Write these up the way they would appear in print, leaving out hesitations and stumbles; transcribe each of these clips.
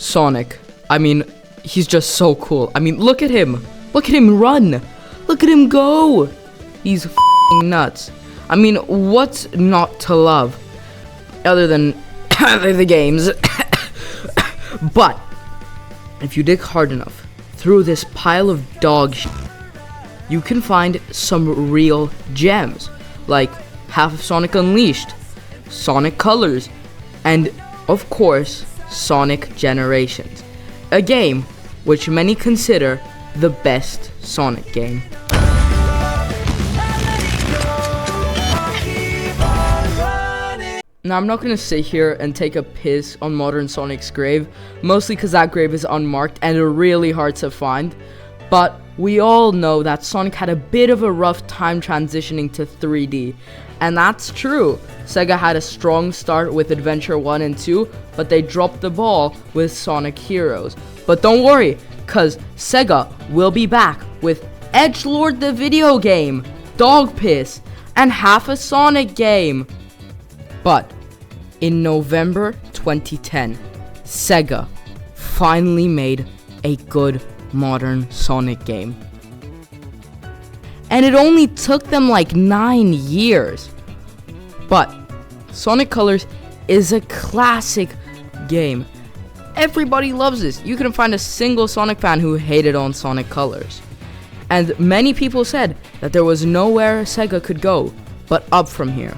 Sonic. I mean, he's just so cool. I mean, look at him. Look at him run. Look at him go. He's f***ing nuts. I mean, what's not to love? Other than the games. But, if you dig hard enough through this pile of dog shit, you can find some real gems. Like half of Sonic Unleashed, Sonic Colors, and, of course, Sonic Generations. A game which many consider the best Sonic game. Now, I'm not gonna sit here and take a piss on modern Sonic's grave, mostly because that grave is unmarked and really hard to find. But we all know that Sonic had a bit of a rough time transitioning to 3D. And that's true. Sega had a strong start with Adventure 1 and 2, but they dropped the ball with Sonic Heroes. But don't worry, cause Sega will be back with Edgelord the video game, Dog Piss, and half a Sonic game. But in November 2010, Sega finally made a good modern Sonic game. And it only took them like 9 years. But Sonic Colors is a classic game. Everybody loves this. You couldn't find a single Sonic fan who hated on Sonic Colors. And many people said that there was nowhere Sega could go but up from here.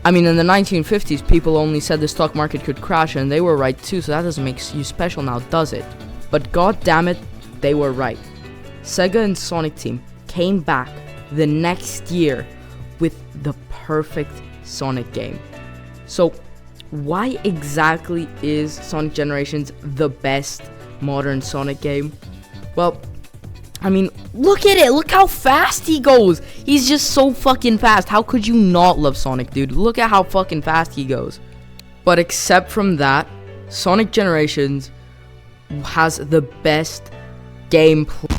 I mean, in the 1950s, people only said the stock market could crash, and they were right too, so that doesn't make you special now, does it? But god damn it, they were right. Sega and Sonic Team came back the next year with the perfect Sonic game. So, why exactly is Sonic Generations the best modern Sonic game? Well, I mean, look at it. Look how fast he goes. He's just so fucking fast. How could you not love Sonic, dude? Look at how fucking fast he goes. But except from that, Sonic Generations has the best gameplay.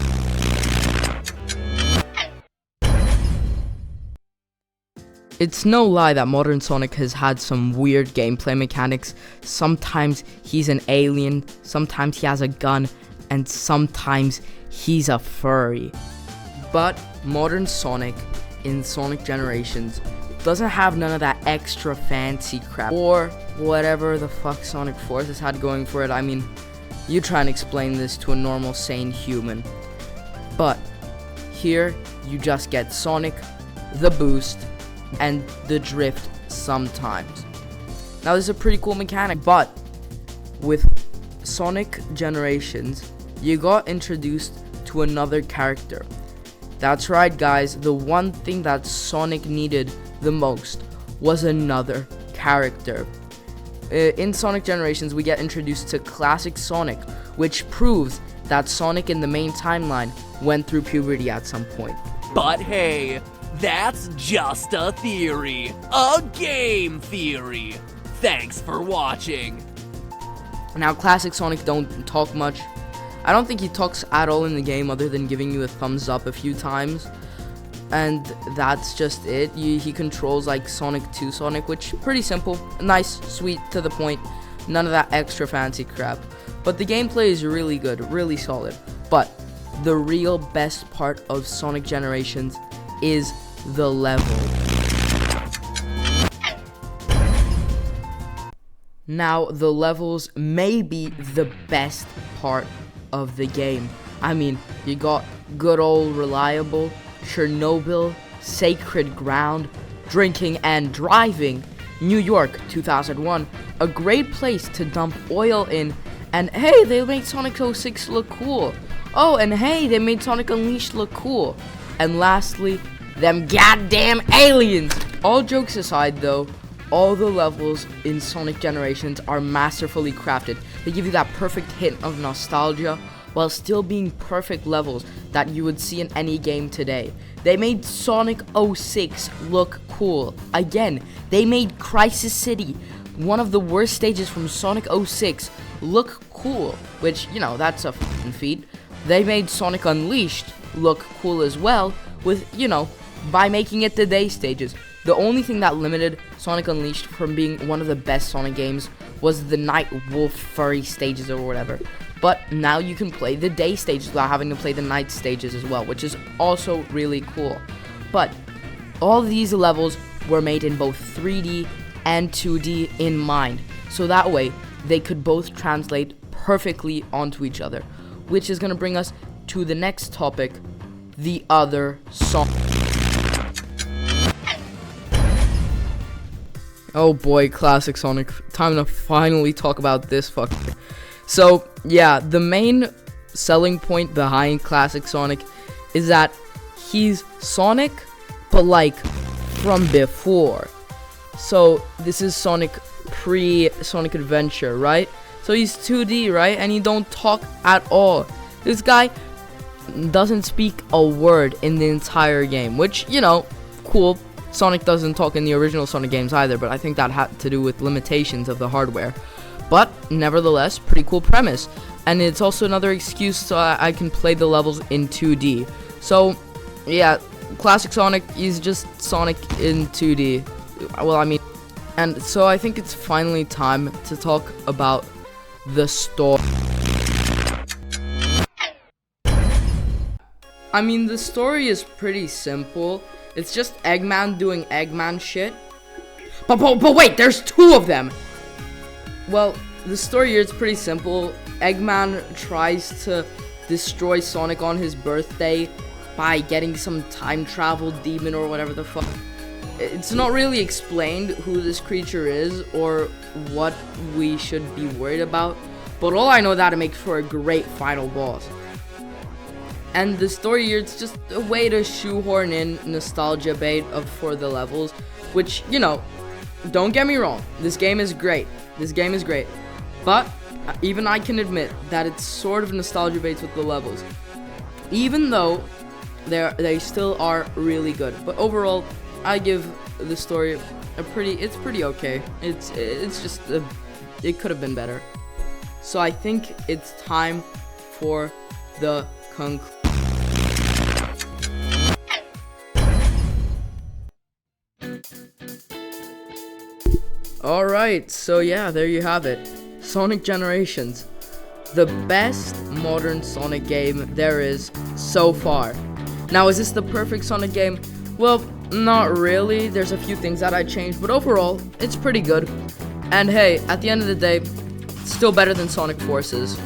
It's no lie that modern Sonic has had some weird gameplay mechanics. Sometimes he's an alien, sometimes he has a gun, and sometimes he's a furry. But modern Sonic in Sonic Generations doesn't have none of that extra fancy crap or whatever the fuck Sonic Forces had going for it. I mean, you try and explain this to a normal sane human. But here you just get Sonic, the boost, and the drift sometimes. Now this is a pretty cool mechanic, but with Sonic Generations you got introduced to another character. That's right guys, the one thing that Sonic needed the most was another character. In Sonic Generations we get introduced to Classic Sonic, which proves that Sonic in the main timeline went through puberty at some point. But hey, that's just a theory. A game theory. Thanks for watching. Now Classic Sonic don't talk much. I don't think he talks at all in the game other than giving you a thumbs up a few times. And that's just it. He controls like Sonic 2 Sonic, which pretty simple, nice, sweet, to the point. None of that extra fancy crap. But the gameplay is really good, really solid. But the real best part of Sonic Generations is the level. Now, the levels may be the best part of the game. I mean, you got good old reliable, Chernobyl, Sacred Ground, Drinking and Driving, New York 2001, a great place to dump oil in, and hey, they made Sonic 06 look cool. Oh, and hey, they made Sonic Unleashed look cool. And lastly, them goddamn aliens! All jokes aside though, all the levels in Sonic Generations are masterfully crafted. They give you that perfect hint of nostalgia while still being perfect levels that you would see in any game today. They made Sonic 06 look cool. Again, they made Crisis City, one of the worst stages from Sonic 06, look cool, which, you know, that's a fucking feat. They made Sonic Unleashed look cool as well with, you know, by making it the day stages. The only thing that limited Sonic Unleashed from being one of the best Sonic games was the night wolf furry stages or whatever. But now you can play the day stages without having to play the night stages as well, which is also really cool. But all these levels were made in both 3D and 2D in mind, so that way they could both translate perfectly onto each other, which is going to bring us to the next topic, the other song. Oh boy, classic Sonic. Time to finally talk about this fucker. So, yeah, the main selling point behind classic Sonic is that he's Sonic, but like from before. So, this is Sonic pre-Sonic Adventure, right? So he's 2D, right? And he don't talk at all. This guy doesn't speak a word in the entire game, which, you know, cool. Sonic doesn't talk in the original Sonic games either, but I think that had to do with limitations of the hardware. But nevertheless, pretty cool premise. And it's also another excuse so I can play the levels in 2D. So, yeah, classic Sonic, he's just Sonic in 2D. Well, I mean, and so I think it's finally time to talk about the story. I mean, the story is pretty simple. It's just Eggman doing Eggman shit. But wait, there's two of them! Well, the story here is pretty simple. Eggman tries to destroy Sonic on his birthday by getting some time travel demon or whatever the fuck. It's not really explained who this creature is or what we should be worried about, but all I know that it makes for a great final boss. And the story here, it's just a way to shoehorn in nostalgia bait for the levels, which, you know, don't get me wrong, this game is great. This game is great. But even I can admit that it's sort of nostalgia bait with the levels, even though they still are really good. But overall, I give the story it's pretty okay. It's just it could have been better. So I think it's time for the conclusion. Alright, so yeah, there you have it. Sonic Generations. The best modern Sonic game there is so far. Now, is this the perfect Sonic game? Well, not really. There's a few things that I changed, but overall, it's pretty good. And hey, at the end of the day, it's still better than Sonic Forces.